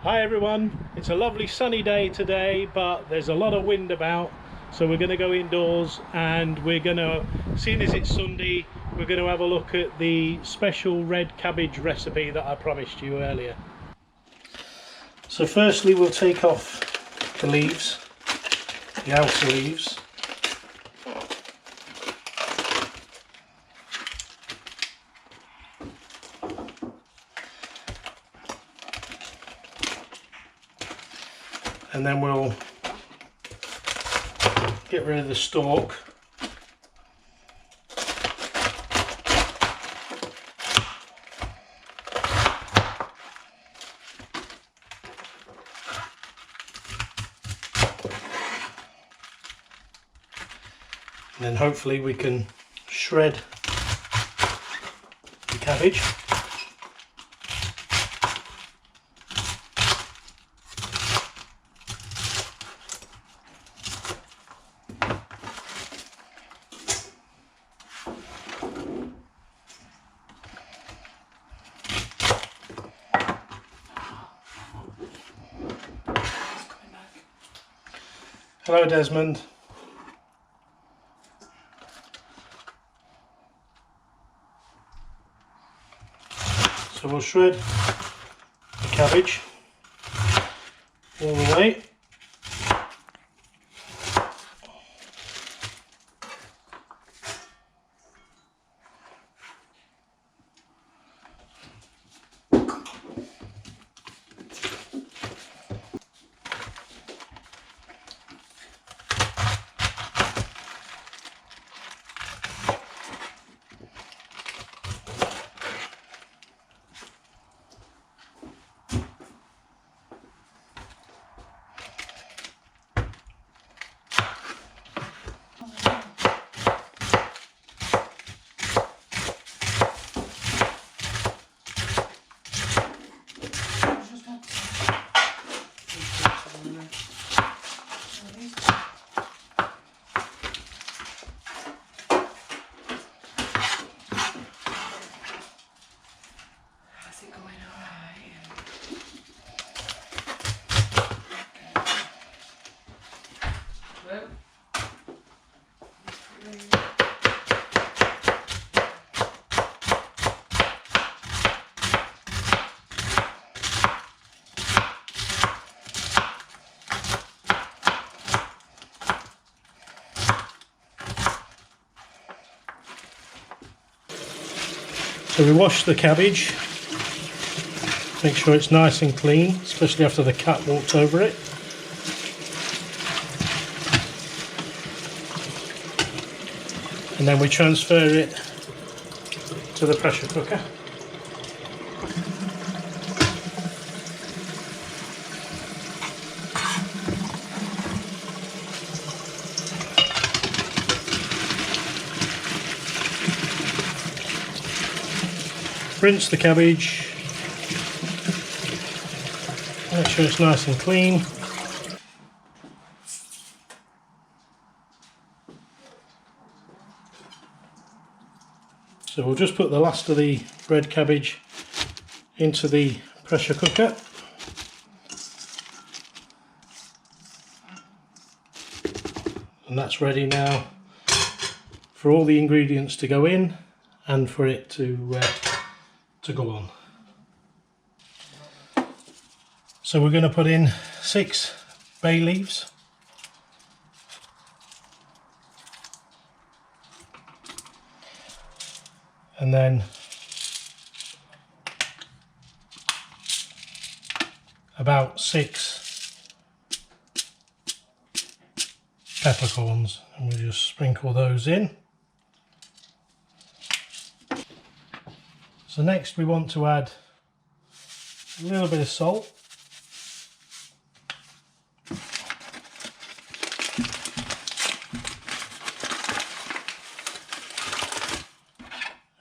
Hi everyone, it's a lovely sunny day today, but there's a lot of wind about, so we're going to go indoors and we're going to, seeing as it's Sunday, we're going to have a look at the special red cabbage recipe that I promised you earlier. So firstly we'll take off the leaves, the outer leaves. And then we'll get rid of the stalk. And then hopefully we can shred the cabbage. Hello Desmond. So we'll shred the cabbage all the way. So we wash the cabbage, make sure it's nice and clean, especially after the cat walked over it. And then we transfer it to the pressure cooker. Rinse the cabbage, make sure it's nice and clean. So we'll just put the last of the red cabbage into the pressure cooker. And that's ready now for all the ingredients to go in and for it to go on. So we're going to put in 6 bay leaves. And then about 6 peppercorns, and we'll just sprinkle those in. So next we want to add a little bit of salt.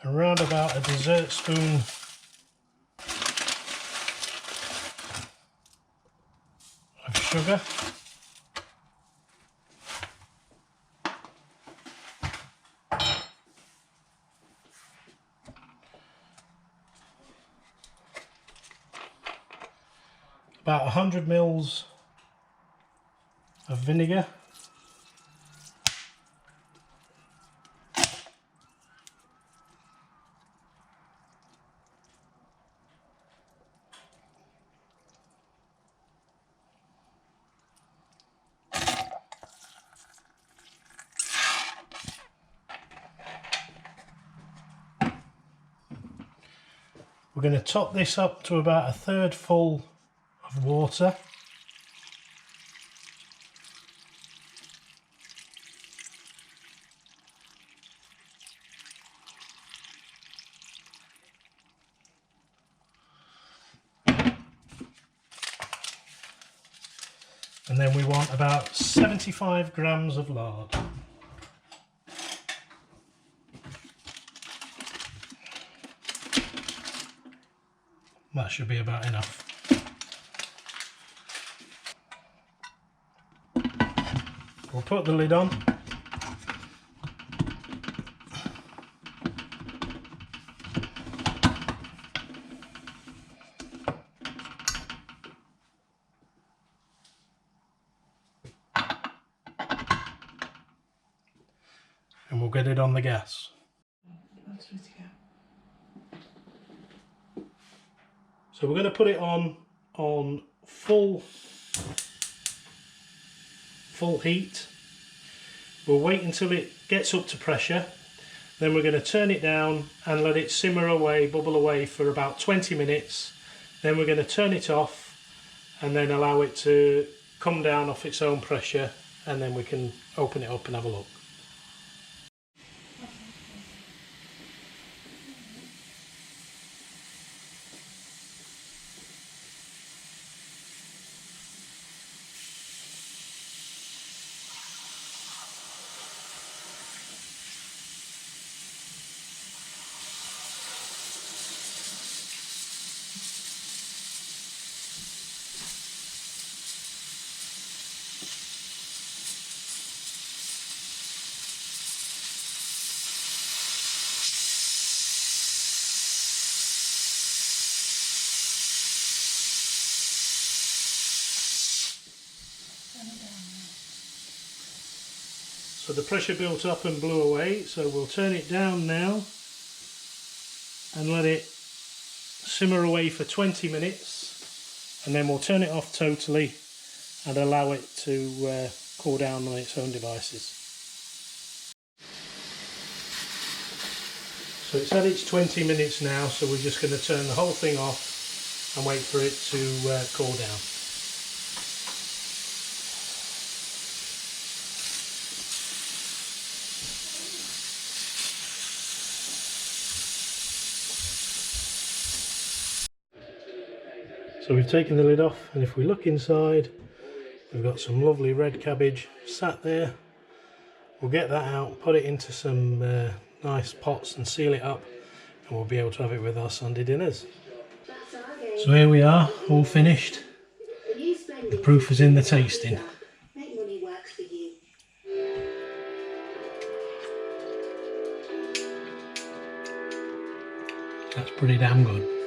Around about a dessert spoon of sugar. about 100 mils of vinegar. We're going to top this up to about 1/3 full of water. And then we want about 75 grams of lard. That should be about enough. We'll put the lid on. And we'll get it on the gas. So we're going to put it on full heat. We'll wait until it gets up to pressure. Then we're going to turn it down and let it simmer away, bubble away for about 20 minutes. Then we're going to turn it off and then allow it to come down off its own pressure, and then we can open it up and have a look. So the pressure built up and blew away, so we'll turn it down now and let it simmer away for 20 minutes, and then we'll turn it off totally and allow it to cool down on its own devices. So it's had its 20 minutes now, so we're just going to turn the whole thing off and wait for it to cool down. So we've taken the lid off, and if we look inside, we've got some lovely red cabbage sat there. We'll get that out, put it into some nice pots and seal it up, and we'll be able to have it with our Sunday dinners. So here we are, all finished. The proof is in the tasting. That's pretty damn good.